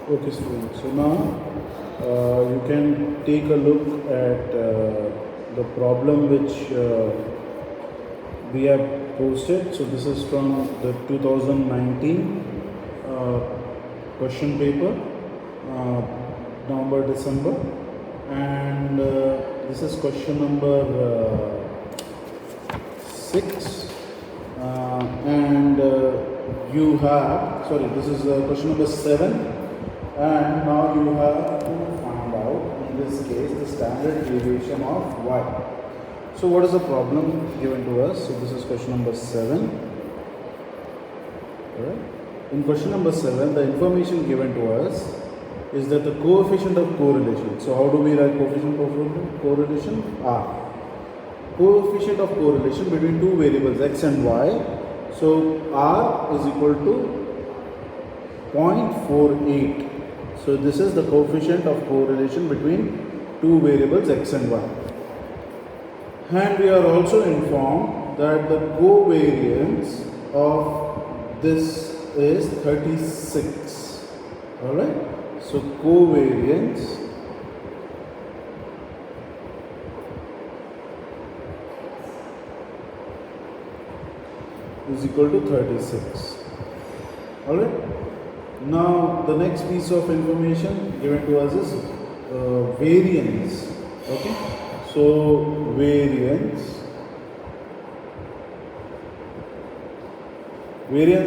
Okay, students. So now you can take a look at the problem which we have posted. So this is from the 2019 uh, question paper, uh, November, December, and this is question number 6, and you have, sorry, this is question number 7, and now you have to find out, in this case, the standard deviation of y. So what is the problem given to us? So this is question number 7. Alright. In question number 7, the information given to us is that the coefficient of correlation. So how do we write coefficient of correlation? R. Coefficient of correlation between two variables x and y. So R is equal to 0.48. So this is the coefficient of correlation between two variables x and y. And we are also informed that the covariance of this is 36. Alright. So covariance is equal to 36. Alright. Now the next piece of information given to us is variance. Okay. So variance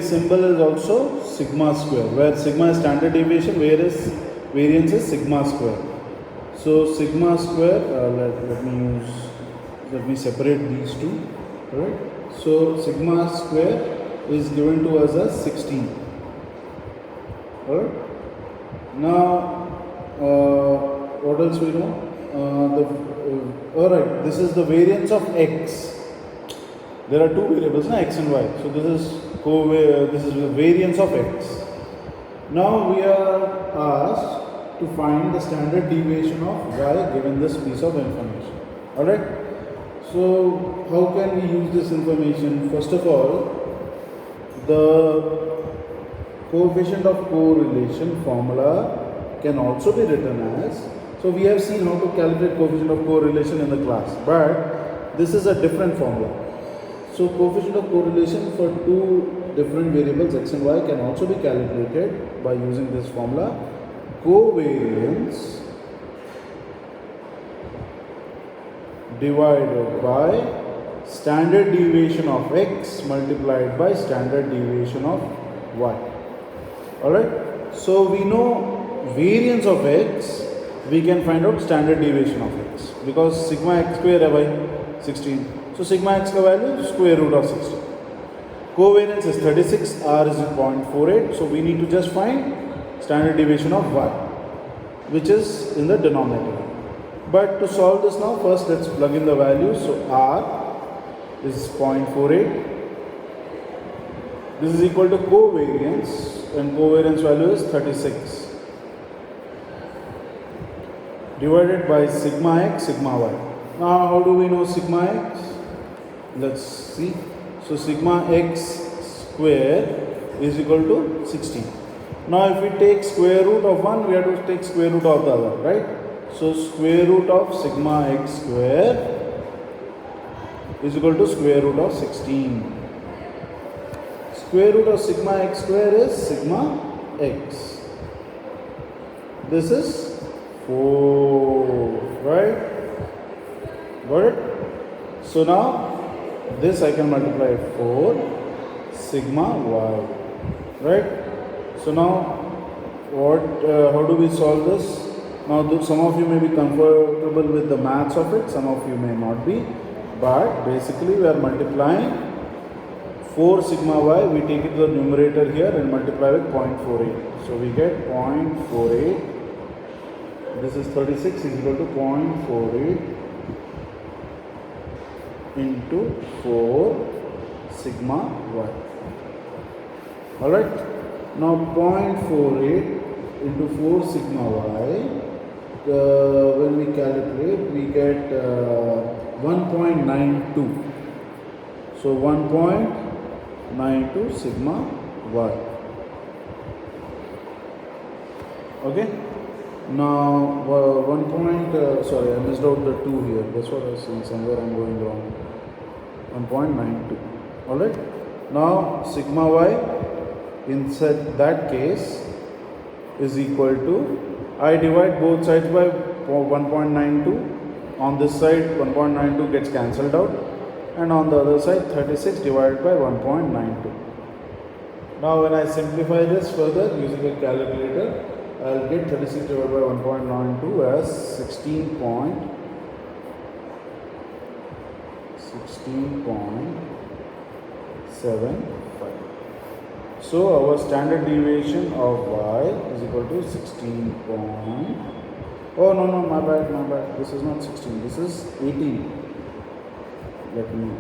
symbol is also sigma square, where sigma is standard deviation, whereas variance is sigma square. So sigma square, let me separate these two. Alright. So sigma square is given to us as 16. Alright. Now what else we know? Alright, this is the variance of x. There are two variables, x and y. So this is the variance of x. Now we are asked to find the standard deviation of y given this piece of information. Alright. So how can we use this information? First of all, the coefficient of correlation formula can also be written as, so we have seen how to calculate coefficient of correlation in the class, but this is a different formula. So coefficient of correlation for two different variables x and y can also be calculated by using this formula. Covariance divided by standard deviation of x multiplied by standard deviation of y. Alright. So we know variance of x, we can find out standard deviation of x, because sigma x square है भाई 16. So sigma x का value square root of 16. Covariance is 36, r is 0.48. So we need to just find standard deviation of y, which is in the denominator. But to solve this now, first let's plug in the values. So r is 0.48. This is equal to covariance, and covariance value is 36. Divided by sigma x, sigma y. Now how do we know sigma x? Let's see. So sigma x square is equal to 16. Now if we take square root of one, we have to take square root of the other, right? So square root of sigma x square is equal to square root of 16. Square root of sigma x square is sigma x. This is 4, right? Got it? So now this I can multiply 4 sigma y, right? So now how do we solve this? Now some of you may be comfortable with the maths of it, some of you may not be, but basically we are multiplying 4 sigma y, we take it to the numerator here and multiply with 0.48. So we get 0.48. This is 36 is equal to 0.48 into 4 sigma y. Alright. Now 0.48 into 4 sigma y, when we calculate, we get 1.92. So 1.92 sigma y. Okay. Now, one point, sorry, I missed out the 2 here. That's what I was saying. Somewhere I'm going wrong. 1.92. Alright. Now, sigma y in that case is equal to, I divide both sides by 1.92. On this side, 1.92 gets cancelled out. And on the other side, 36 divided by 1.92. Now, when I simplify this further using a calculator, I'll get 36 divided by 1.92 as 16.75. So our standard deviation of y is equal to 16. Oh no, my bad. This is not 16. This is 18. Let me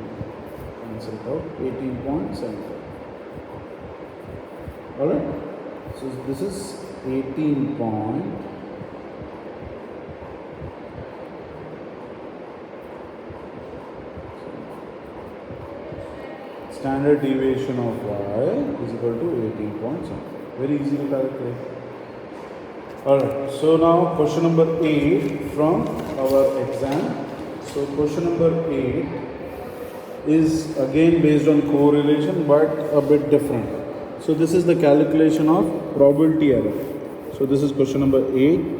cancel it out. 18.75. Alright. So this is 18 point. Standard deviation of y is equal to 18.7. Very easy to calculate. Alright, so now question number 8 from our exam. So question number 8 is again based on correlation but a bit different. So this is the calculation of probability error. So this is question number 8.